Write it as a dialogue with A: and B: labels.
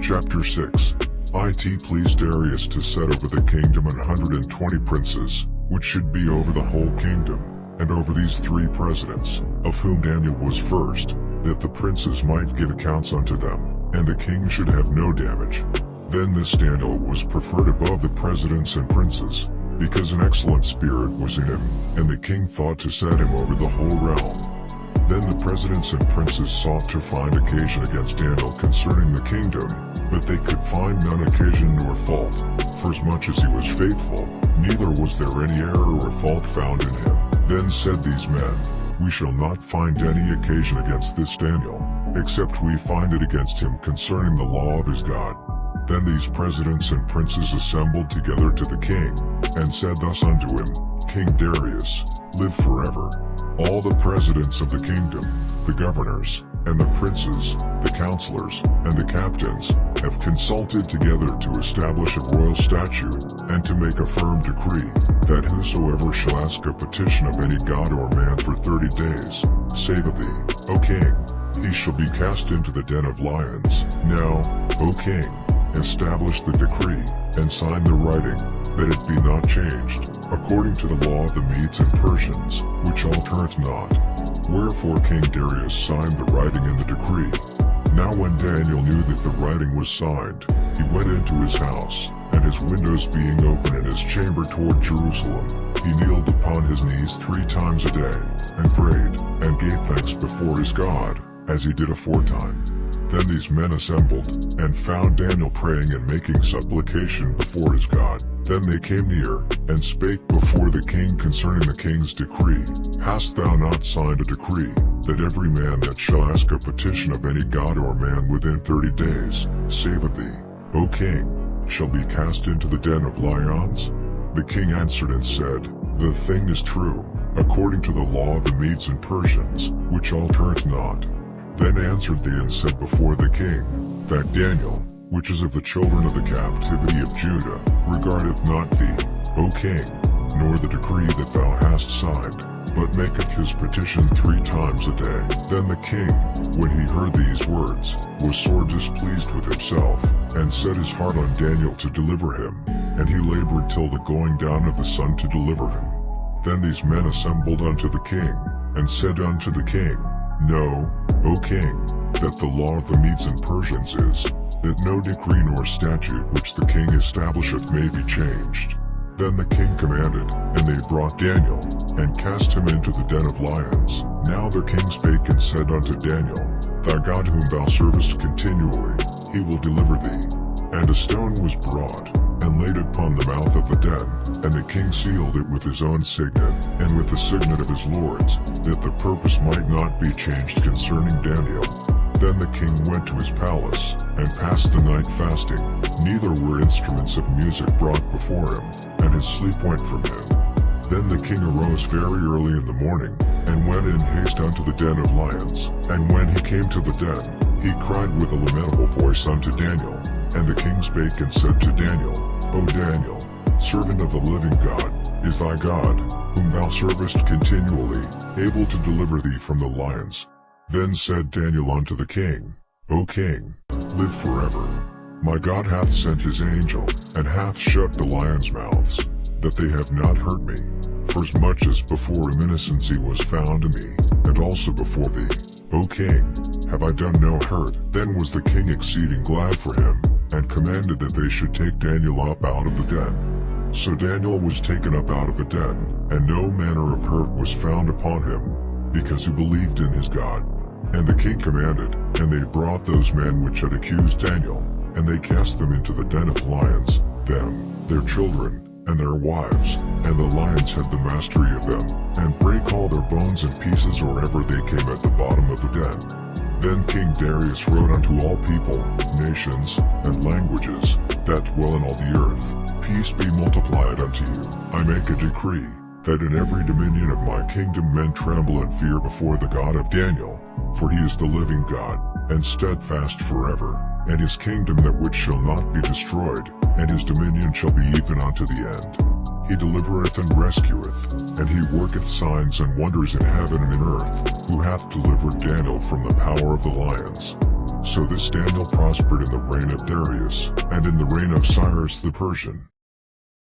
A: Chapter 6. It pleased Darius to set over the kingdom 120 princes, which should be over the whole kingdom, and over these 3 presidents, of whom Daniel was first, that the princes might give accounts unto them, and the king should have no damage. Then this Daniel was preferred above the presidents and princes, because an excellent spirit was in him, and the king thought to set him over the whole realm. Then the presidents and princes sought to find occasion against Daniel concerning the kingdom, but they could find none occasion nor fault, forasmuch as he was faithful, neither was there any error or fault found in him. Then said these men, We shall not find any occasion against this Daniel, except we find it against him concerning the law of his God. Then these presidents and princes assembled together to the king, and said thus unto him, King Darius, live forever. All the presidents of the kingdom, the governors, and the princes, the counselors, and the captains, have consulted together to establish a royal statute, and to make a firm decree, that whosoever shall ask a petition of any god or man for 30 days, save of thee, O king, he shall be cast into the den of lions. Now, O king, establish the decree, and sign the writing, that it be not changed, according to the law of the Medes and Persians, which altereth not. Wherefore King Darius signed the writing in the decree. Now when Daniel knew that the writing was signed, he went into his house, and his windows being open in his chamber toward Jerusalem, he kneeled upon his knees 3 times a day, and prayed, and gave thanks before his God, as he did aforetime. Then these men assembled, and found Daniel praying and making supplication before his God. Then they came near, and spake before the king concerning the king's decree. Hast thou not signed a decree, that every man that shall ask a petition of any god or man within 30 days, save of thee, O king, shall be cast into the den of lions? The king answered and said, The thing is true, according to the law of the Medes and Persians, which altereth not. Then answered they and said before the king, That Daniel, which is of the children of the captivity of Judah, regardeth not thee, O king, nor the decree that thou hast signed, but maketh his petition 3 times a day. Then the king, when he heard these words, was sore displeased with himself, and set his heart on Daniel to deliver him, and he labored till the going down of the sun to deliver him. Then these men assembled unto the king, and said unto the king, Know, O king, that the law of the Medes and Persians is, that no decree nor statute which the king establisheth may be changed. Then the king commanded, and they brought Daniel, and cast him into the den of lions. Now the king spake and said unto Daniel, Thy God whom thou servest continually, he will deliver thee. And a stone was brought, and laid upon the mouth of the den, and the king sealed it with his own signet, and with the signet of his lords, that the purpose might not be changed concerning Daniel. Then the king went to his palace, and passed the night fasting, neither were instruments of music brought before him, and his sleep went from him. Then the king arose very early in the morning, and went in haste unto the den of lions. And when he came to the den, he cried with a lamentable voice unto Daniel. And the king spake and said to Daniel, O Daniel, servant of the living God, is thy God, whom thou servest continually, able to deliver thee from the lions? Then said Daniel unto the king, O king, live forever. My God hath sent his angel, and hath shut the lions' mouths, that they have not hurt me, forasmuch as before him innocency was found in me, and also before thee, O king, have I done no hurt. Then was the king exceeding glad for him, and commanded that they should take Daniel up out of the den. So Daniel was taken up out of the den, and no manner of hurt was found upon him, because he believed in his God. And the king commanded, and they brought those men which had accused Daniel, and they cast them into the den of lions, them, their children, and their wives, and the lions had the mastery of them, and brake all their bones in pieces or ever they came at the bottom of the den. Then King Darius wrote unto all people, nations, and languages, that dwell in all the earth, Peace be multiplied unto you. I make a decree, that in every dominion of my kingdom men tremble and fear before the God of Daniel, for he is the living God, and steadfast forever, and his kingdom that which shall not be destroyed, and his dominion shall be even unto the end. He delivereth and rescueth, and he worketh signs and wonders in heaven and in earth, who hath delivered Daniel from the power of the lions. So this Daniel prospered in the reign of Darius, and in the reign of Cyrus the Persian.